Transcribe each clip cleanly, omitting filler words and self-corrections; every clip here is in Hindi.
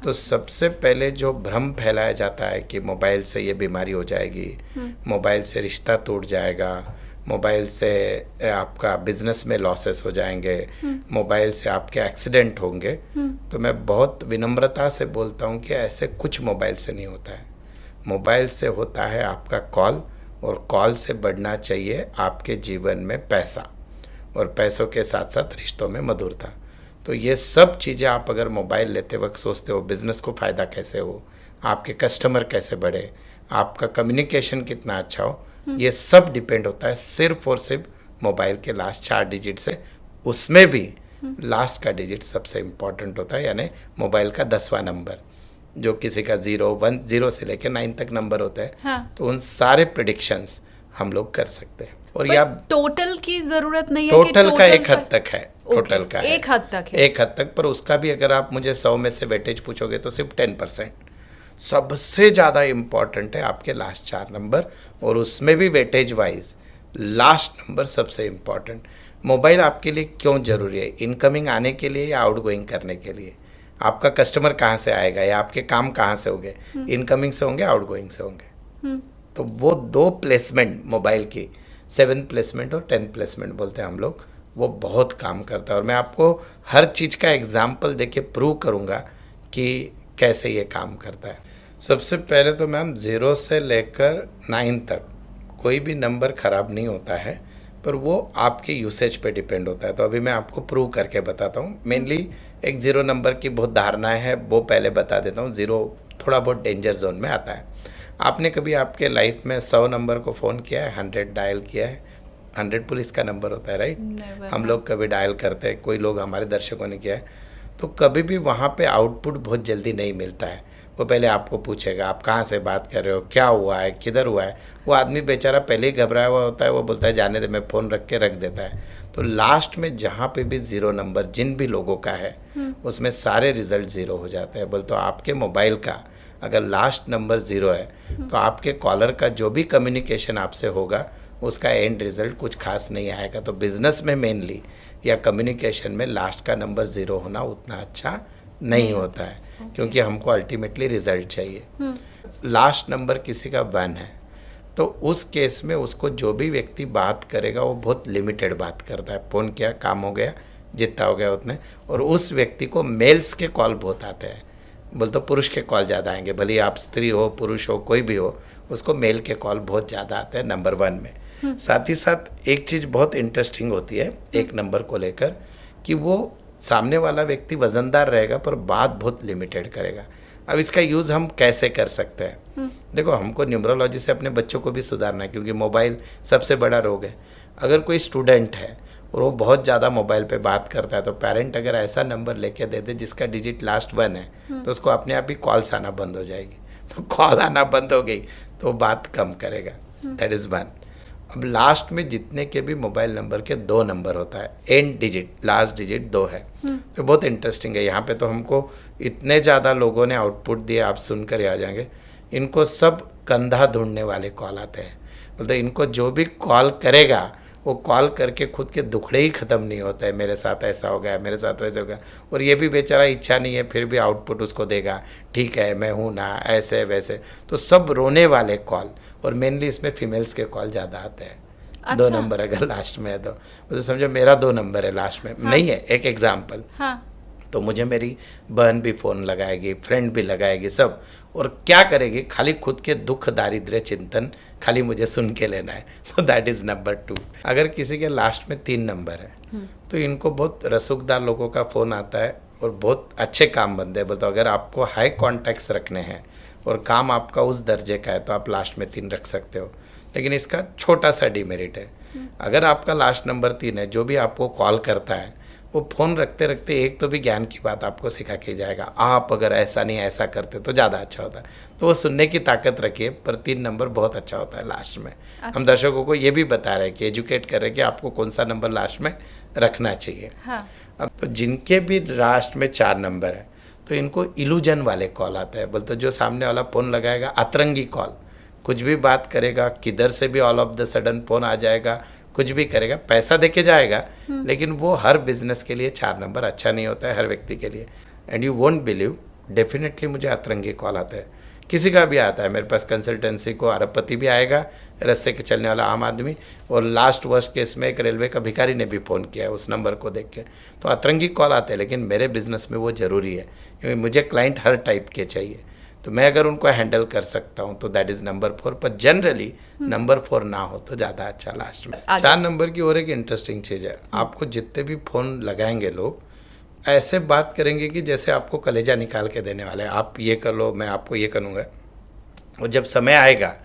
तो सबसे पहले जो भ्रम फैलाया जाता है कि मोबाइल से ये बीमारी हो जाएगी, मोबाइल से रिश्ता टूट जाएगा, मोबाइल से आपका बिजनेस में लॉसेस हो जाएंगे, मोबाइल से आपके एक्सीडेंट होंगे, तो मैं बहुत विनम्रता से बोलता हूँ कि ऐसे कुछ मोबाइल से नहीं होता है। मोबाइल से होता है आपका कॉल, और कॉल से बढ़ना चाहिए आपके जीवन में पैसा, और पैसों के साथ साथ रिश्तों में मधुरता। तो ये सब चीज़ें आप अगर मोबाइल लेते वक्त सोचते हो बिज़नेस को फ़ायदा कैसे हो, आपके कस्टमर कैसे बढ़े, आपका कम्युनिकेशन कितना अच्छा हो, ये सब डिपेंड होता है सिर्फ और सिर्फ मोबाइल के लास्ट 4 डिजिट से। उसमें भी लास्ट का डिजिट सबसे इम्पॉर्टेंट होता है, यानी मोबाइल का 10वां नंबर, जो किसी का 0, 1, 0 से लेकर 9 तक नंबर होता है। हाँ। तो उन सारे प्रिडिक्शंस हम लोग कर सकते हैं। और या टोटल की जरूरत नहीं है टोटल का एक हद तक है, टोटल का है, एक हद तक है, एक हद तक। पर उसका भी अगर आप मुझे 100 में से वेटेज पूछोगे तो सिर्फ 10%। सबसे ज़्यादा इम्पॉर्टेंट है आपके लास्ट 4 नंबर, और उसमें भी वेटेज वाइज लास्ट नंबर सबसे इम्पॉर्टेंट। मोबाइल आपके लिए क्यों ज़रूरी है? इनकमिंग आने के लिए या आउटगोइंग करने के लिए? आपका कस्टमर कहाँ से आएगा, या आपके काम कहाँ से होंगे? इनकमिंग से होंगे, आउटगोइंग से होंगे। तो वो 2 प्लेसमेंट मोबाइल की, 7th प्लेसमेंट और 10th प्लेसमेंट बोलते हैं हम लोग, वो बहुत काम करता है। और मैं आपको हर चीज़ का एग्जाम्पल देके प्रूव करूँगा कि कैसे ये काम करता है। सबसे पहले तो मैम 0 से लेकर 9 तक कोई भी नंबर ख़राब नहीं होता है, पर वो आपके यूसेज पे डिपेंड होता है। तो अभी मैं आपको प्रूव करके बताता हूँ। मेनली एक 0 नंबर की बहुत धारणाएं है, वो पहले बता देता हूँ। 0 थोड़ा बहुत डेंजर जोन में आता है। आपने कभी आपके लाइफ में 100 नंबर को फ़ोन किया है, 100 डायल किया है? 100 पुलिस का नंबर होता है, राइट? हम लोग कभी डायल करते हैं, कोई लोग हमारे दर्शकों ने किया है, तो कभी भी वहाँ पे आउटपुट बहुत जल्दी नहीं मिलता है। वो पहले आपको पूछेगा आप कहाँ से बात कर रहे हो, क्या हुआ है, किधर हुआ है। वो आदमी बेचारा पहले ही घबराया हुआ होता है, वो बोलता है जाने दे, मैं फ़ोन रख के रख देता है। तो लास्ट में जहाँ पे भी 0 नंबर जिन भी लोगों का है, उसमें सारे रिजल्ट 0 हो जाते हैं। बोल तो आपके मोबाइल का अगर लास्ट नंबर 0 है, तो आपके कॉलर का जो भी कम्युनिकेशन आपसे होगा उसका एंड रिजल्ट कुछ खास नहीं आएगा। तो बिजनेस में मेनली या कम्युनिकेशन में लास्ट का नंबर 0 होना उतना अच्छा नहीं होता है, क्योंकि हमको अल्टीमेटली रिजल्ट चाहिए। लास्ट नंबर किसी का 1 है, तो उस केस में उसको जो भी व्यक्ति बात करेगा वो बहुत लिमिटेड बात करता है। फ़ोन किया, काम हो गया, जितना हो गया उतने। और उस व्यक्ति को मेल्स के कॉल बहुत आते हैं, बोल तो पुरुष के कॉल ज़्यादा आएंगे, भले आप स्त्री हो, पुरुष हो, कोई भी हो, उसको मेल के कॉल बहुत ज़्यादा आते हैं नंबर 1 में। साथ ही साथ एक चीज़ बहुत इंटरेस्टिंग होती है एक नंबर को लेकर, कि वो सामने वाला व्यक्ति वज़नदार रहेगा पर बात बहुत लिमिटेड करेगा। अब इसका यूज़ हम कैसे कर सकते हैं? देखो, हमको न्यूमरोलॉजी से अपने बच्चों को भी सुधारना है, क्योंकि मोबाइल सबसे बड़ा रोग है। अगर कोई स्टूडेंट है और वो बहुत ज़्यादा मोबाइल पे बात करता है, तो पेरेंट अगर ऐसा नंबर लेके दे दे जिसका डिजिट लास्ट 1 है, तो उसको अपने आप ही कॉल्स आना बंद हो जाएगी। तो कॉल आना बंद हो गई तो बात कम करेगा। That is 1। अब लास्ट में जितने के भी मोबाइल नंबर के 2 नंबर होता है, एंड डिजिट, लास्ट डिजिट 2 है। तो बहुत इंटरेस्टिंग है। यहाँ पे तो हमको इतने ज़्यादा लोगों ने आउटपुट दिए, आप सुनकर आ जाएंगे। इनको सब कंधा ढूंढने वाले कॉल आते हैं। मतलब इनको जो भी कॉल करेगा वो कॉल करके खुद के दुखड़े ही ख़त्म नहीं होता है, मेरे साथ ऐसा हो गया, मेरे साथ वैसे हो गया। और ये भी बेचारा इच्छा नहीं है, फिर भी आउटपुट उसको देगा, ठीक है मैं हूँ ना, ऐसे वैसे। तो सब रोने वाले कॉल, और मेनली इसमें फीमेल्स के कॉल ज़्यादा आते हैं। अच्छा। 2 नंबर अगर लास्ट में है तो समझो मेरा 2 नंबर है लास्ट में। हाँ। नहीं है, एक एग्जाम्पल। हाँ। तो मुझे मेरी बहन भी फ़ोन लगाएगी, फ्रेंड भी लगाएगी, सब। और क्या करेगी? खाली खुद के दुख दारिद्र्य चिंतन खाली मुझे सुन के लेना है। तो दैट इज़ नंबर 2। अगर किसी के लास्ट में 3 नंबर है, तो इनको बहुत रसूखदार लोगों का फ़ोन आता है और बहुत अच्छे काम बनते हैं। बोलते अगर आपको हाई कॉन्टैक्ट्स रखने हैं और काम आपका उस दर्जे का है, तो आप लास्ट में 3 रख सकते हो। लेकिन इसका छोटा सा डिमेरिट है, अगर आपका लास्ट नंबर 3 है, जो भी आपको कॉल करता है वो फ़ोन रखते रखते एक तो भी ज्ञान की बात आपको सिखा के जाएगा। आप अगर ऐसा नहीं ऐसा करते तो ज़्यादा अच्छा होता है। तो वो सुनने की ताकत रखिए, पर 3 नंबर बहुत अच्छा होता है लास्ट में। अच्छा। हम दर्शकों को ये भी बता रहे हैं कि एजुकेट कर रहे हैं कि आपको कौन सा नंबर लास्ट में रखना चाहिए। हाँ। अब तो जिनके भी लास्ट में 4 नंबर है, तो इनको इल्यूजन वाले कॉल आता है। बोलते जो सामने वाला फ़ोन लगाएगा, अतरंगी कॉल, कुछ भी बात करेगा, किधर से भी all of the sudden phone आ जाएगा, कुछ भी करेगा, पैसा देके जाएगा। लेकिन वो हर बिजनेस के लिए 4 नंबर अच्छा नहीं होता है, हर व्यक्ति के लिए। And you won't believe, definitely मुझे अतरंगी कॉल आता है, किसी का भी आता है मेरे पास। कंसल्टेंसी को अरबपति भी आएगा, रास्ते के चलने वाला आम आदमी, और लास्ट वर्स्ट केस में एक रेलवे का भिखारी ने भी फ़ोन किया है उस नंबर को देख के। तो अतरंगी कॉल आते हैं, लेकिन मेरे बिज़नेस में वो ज़रूरी है क्योंकि मुझे क्लाइंट हर टाइप के चाहिए। तो मैं अगर उनको हैंडल कर सकता हूँ तो दैट इज़ नंबर 4, पर जनरली नंबर 4 ना हो तो ज़्यादा अच्छा लास्ट में। 4 नंबर की और एक इंटरेस्टिंग चीज़ है, आपको जितने भी फ़ोन लगाएंगे लोग ऐसे बात करेंगे कि जैसे आपको कलेजा निकाल के देने वाले हैं, आप ये कर लो, मैं आपको ये करूँगा, और जब समय आएगा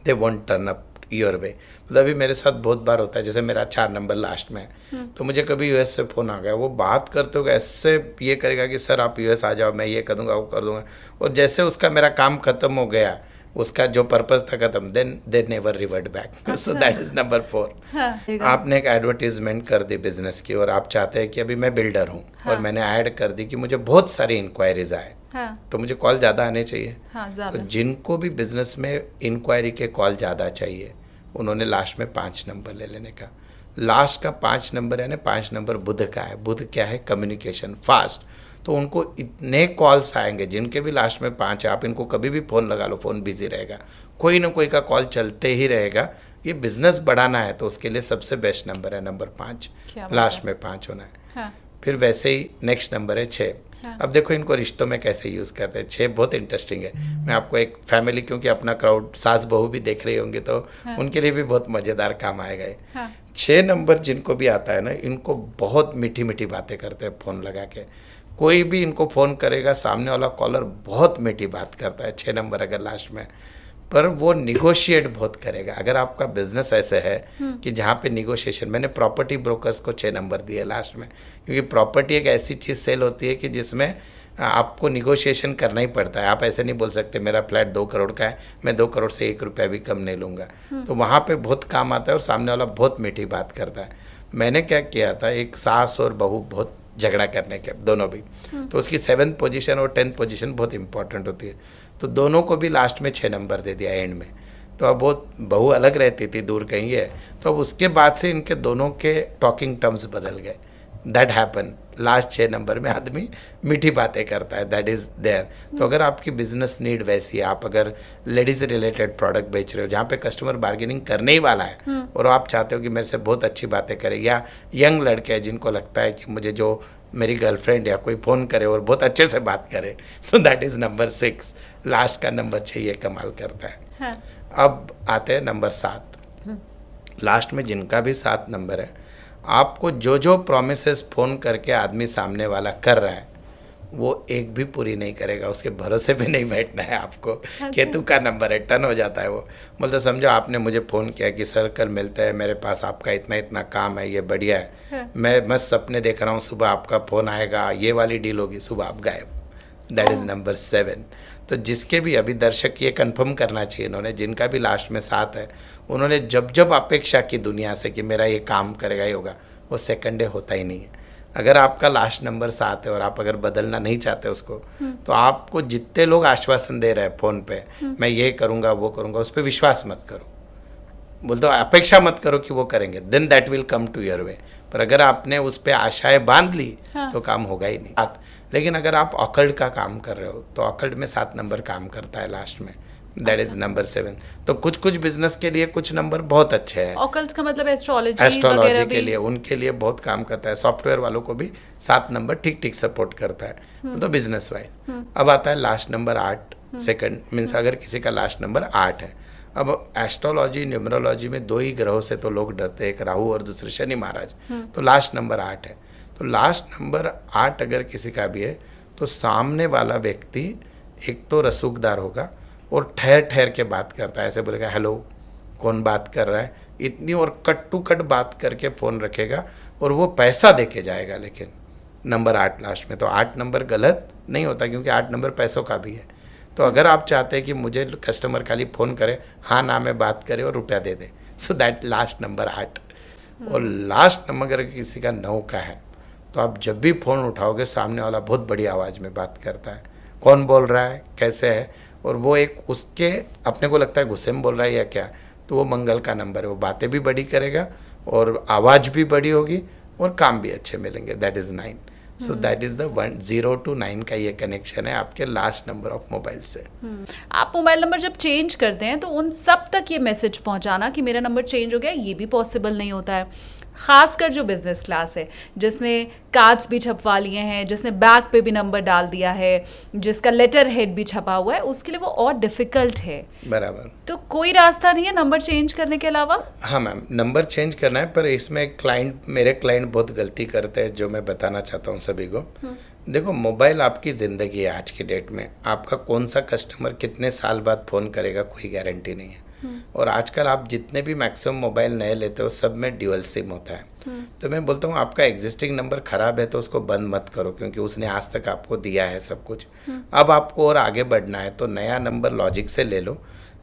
they want turn up your way. मतलब अभी मेरे साथ बहुत बार होता है, जैसे मेरा 4 नंबर लास्ट में है, तो मुझे कभी यूएस से फ़ोन आ गया, वो बात करते हो ऐसे ये करेगा कि सर आप यूएस आ जाओ, मैं ये कर दूँगा वो कर दूँगा, और जैसे उसका मेरा काम ख़त्म हो गया, उसका जो पर्पस था खत्म, then they never revert back. So that is number 4। आपने एक एडवर्टीजमेंट कर दी बिजनेस की और आप चाहते हैं कि अभी मैं बिल्डर हूँ, और मैंने ऐड कर दी कि मुझे बहुत सारी इंक्वायरीज आए, तो मुझे कॉल ज़्यादा आने चाहिए। तो जिनको भी बिजनेस में इंक्वायरी के कॉल ज़्यादा चाहिए, उन्होंने लास्ट में 5 नंबर ले लेने का। लास्ट का 5 नंबर है ना, 5 नंबर बुध का है। बुध क्या है? Communication fast. तो उनको इतने कॉल्स आएंगे, जिनके भी लास्ट में 5 है, आप इनको कभी भी फ़ोन लगा लो, फ़ोन बिजी रहेगा, कोई ना कोई का कॉल चलते ही रहेगा। ये बिजनेस बढ़ाना है तो उसके लिए सबसे बेस्ट नंबर है नंबर 5, लास्ट में 5 होना है। हाँ। फिर वैसे ही नेक्स्ट नंबर है 6। हाँ। अब देखो इनको रिश्तों में कैसे यूज़ करते हैं। 6 बहुत इंटरेस्टिंग है। मैं आपको एक फैमिली, क्योंकि अपना क्राउड सास बहू भी देख रही होंगे, तो हाँ, उनके लिए भी बहुत मज़ेदार काम आएगा। हाँ। 6 नंबर जिनको भी आता है ना, इनको बहुत मीठी मीठी बातें करते हैं फ़ोन लगा के। कोई भी इनको फ़ोन करेगा, सामने वाला कॉलर बहुत मीठी बात करता है 6 नंबर अगर लास्ट में, पर वो निगोशिएट बहुत करेगा। अगर आपका बिजनेस ऐसे है कि जहाँ पे निगोशिएशन, मैंने प्रॉपर्टी ब्रोकर्स को 6 नंबर दिए लास्ट में, क्योंकि प्रॉपर्टी एक ऐसी चीज़ सेल होती है कि जिसमें आपको निगोशिएशन करना ही पड़ता है। आप ऐसे नहीं बोल सकते मेरा फ्लैट 2 करोड़ का है, मैं 2 करोड़ से 1 रुपया भी कम नहीं लूँगा। तो वहाँ पे बहुत काम आता है और सामने वाला बहुत मीठी बात करता है। मैंने क्या किया था, एक सास और बहू बहुत झगड़ा करने के, दोनों भी, तो उसकी 7th पोजीशन और 10th पोजीशन बहुत इंपॉर्टेंट होती है, तो दोनों को भी लास्ट में 6 नंबर दे दिया एंड में। तो अब वो बहू अलग रहती थी, दूर कहीं है, तो अब उसके बाद से इनके दोनों के टॉकिंग टर्म्स बदल गए। दैट हैपन, लास्ट 6 नंबर में आदमी मीठी बातें करता है, दैट इज़ देयर। तो अगर आपकी बिजनेस नीड वैसी है, आप अगर लेडीज़ रिलेटेड प्रोडक्ट बेच रहे हो जहाँ पे कस्टमर बार्गेनिंग करने ही वाला है, और आप चाहते हो कि मेरे से बहुत अच्छी बातें करे, या यंग लड़के हैं जिनको लगता है कि मुझे जो मेरी गर्लफ्रेंड या कोई फ़ोन करे और बहुत अच्छे से बात करे, सो दैट इज़ नंबर 6। लास्ट का नंबर 6 ये कमाल करता है। हाँ। अब आते हैं नंबर 7। लास्ट में जिनका भी 7 नंबर है, आपको जो जो प्रोमिसेस फ़ोन करके आदमी सामने वाला कर रहा है, वो एक भी पूरी नहीं करेगा, उसके भरोसे पे नहीं बैठना है आपको। केतु का नंबर है, टर्न हो जाता है वो। मतलब समझो आपने मुझे फ़ोन किया कि सर कल मिलते हैं, मेरे पास आपका इतना इतना काम है, ये बढ़िया है। हाँ। मैं मस्त सपने देख रहा हूँ, सुबह आपका फ़ोन आएगा, ये वाली डील होगी, सुबह आप गायब। That is number 7। तो जिसके भी अभी दर्शक ये कंफर्म करना चाहिए, इन्होंने जिनका भी लास्ट में 7 है, उन्होंने जब जब अपेक्षा की दुनिया से कि मेरा ये काम करेगा ही होगा, वो सेकंड डे होता ही नहीं है। अगर आपका लास्ट नंबर 7 है और आप अगर बदलना नहीं चाहते उसको, तो आपको जितने लोग आश्वासन दे रहे हैं फ़ोन पे, मैं ये करूँगा वो करूँगा, उस पर विश्वास मत करो। बोलते हो अपेक्षा मत करो कि वो करेंगे, then that will come to your way. पर अगर आपने उस पर आशाएं बांध ली, हाँ, तो काम होगा ही नहीं। लेकिन अगर आप ऑकल्ट का काम कर रहे हो, तो ऑकल्ट में 7 नंबर काम करता है लास्ट में, दैट इज नंबर 7। तो कुछ कुछ बिजनेस के लिए कुछ नंबर बहुत अच्छे हैं। ऑकल्ट का मतलब एस्ट्रोलॉजी के लिए, उनके लिए बहुत काम करता है। सॉफ्टवेयर वालों को भी 7 नंबर ठीक ठीक सपोर्ट करता है, तो बिजनेस वाइज। अब आता है लास्ट नंबर 8, सेकंड मीन्स अगर किसी का लास्ट नंबर 8 है। अब एस्ट्रोलॉजी न्यूमरोलॉजी में 2 ही ग्रहों से तो लोग डरते हैं, एक राहु और दूसरे शनि महाराज। तो लास्ट नंबर 8 है। तो लास्ट नंबर 8 अगर किसी का भी है, तो सामने वाला व्यक्ति एक तो रसूखदार होगा और ठहर ठहर के बात करता है, ऐसे बोलेगा हेलो कौन बात कर रहा है, इतनी और कट टू कट बात करके फ़ोन रखेगा, और वो पैसा दे के जाएगा। लेकिन नंबर 8 लास्ट में, तो 8 नंबर गलत नहीं होता, क्योंकि 8 नंबर पैसों का भी है। तो अगर आप चाहते हैं कि मुझे कस्टमर खाली फ़ोन करे, हाँ ना में बात करे और रुपया दे दे, सो दैट लास्ट नंबर 8। और लास्ट नंबर अगर किसी का 9 का है, तो आप जब भी फ़ोन उठाओगे, सामने वाला बहुत बड़ी आवाज़ में बात करता है, कौन बोल रहा है, कैसे है, और वो एक उसके अपने को लगता है गुस्से में बोल रहा है या क्या, तो वो मंगल का नंबर है। वो बातें भी बड़ी करेगा और आवाज़ भी बड़ी होगी और काम भी अच्छे मिलेंगे, that is 9। So that is the 0 to 9 का ये कनेक्शन है आपके लास्ट नंबर ऑफ मोबाइल से। आप मोबाइल नंबर जब चेंज करते हैं तो उन सब तक ये मैसेज पहुंचाना कि मेरा नंबर चेंज हो गया, ये भी पॉसिबल नहीं होता है। खासकर जो बिजनेस क्लास है, जिसने कार्ड्स भी छपवा लिए हैं, जिसने बैग पे भी नंबर डाल दिया है, जिसका लेटर हेड भी छपा हुआ है, उसके लिए वो और डिफिकल्ट है। बराबर। तो कोई रास्ता नहीं है नंबर चेंज करने के अलावा? हाँ मैम, नंबर चेंज करना है, पर इसमें मेरे क्लाइंट बहुत गलती करते हैं, जो मैं बताना चाहता हूँ सभी को। देखो, मोबाइल आपकी ज़िंदगी है आज की डेट में। आपका कौन सा कस्टमर कितने साल बाद फ़ोन करेगा, कोई गारंटी नहीं है। और आजकल आप जितने भी मैक्सिमम मोबाइल नए लेते हो, सब में ड्यूअल सिम होता है। तो मैं बोलता हूँ, आपका एग्जिस्टिंग नंबर ख़राब है तो उसको बंद मत करो, क्योंकि उसने आज तक आपको दिया है सब कुछ। अब आपको और आगे बढ़ना है तो नया नंबर लॉजिक से ले लो,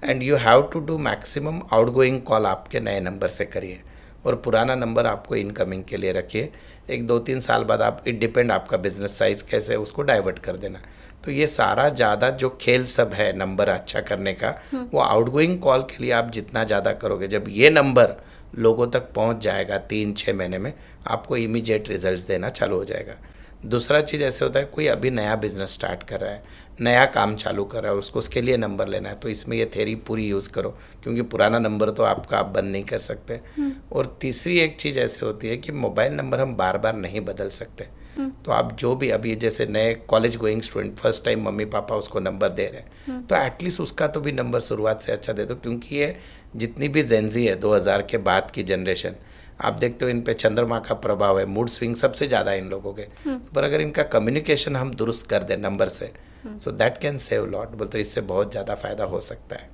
and you have to do maximum outgoing call आपके नए नंबर से करिए, और पुराना नंबर आपको इनकमिंग के लिए रखिए। 1-2-3 साल बाद आप, इट डिपेंड आपका बिजनेस साइज़ कैसे है, उसको डाइवर्ट कर देना। तो ये सारा ज़्यादा जो खेल सब है नंबर अच्छा करने का, वो आउटगोइंग कॉल के लिए आप जितना ज़्यादा करोगे, जब ये नंबर लोगों तक पहुंच जाएगा 3-6 महीने में, आपको इमीडिएट रिजल्ट्स देना चालू हो जाएगा। दूसरा चीज़ ऐसे होता है, कोई अभी नया बिजनेस स्टार्ट कर रहा है, नया काम चालू कर रहा है, और उसके लिए नंबर लेना है, तो इसमें ये थ्योरी पूरी यूज़ करो, क्योंकि पुराना नंबर तो आपका आप बंद नहीं कर सकते। और तीसरी एक चीज़ ऐसे होती है कि मोबाइल नंबर हम बार बार नहीं बदल सकते। तो आप जो भी अभी जैसे नए college going student first time mummy papa उसको नंबर दे रहे हैं, तो एटलीस्ट उसका तो भी नंबर शुरुआत से अच्छा दे दो, क्योंकि ये जितनी भी जेनजी है 2000 के बाद की जनरेशन, आप देखते हो इन पे चंद्रमा का प्रभाव है, मूड स्विंग सबसे ज़्यादा इन लोगों के। पर अगर इनका कम्युनिकेशन हम दुरुस्त कर दें नंबर से, so that can save lot. बोलते इससे बहुत ज़्यादा फायदा हो सकता है।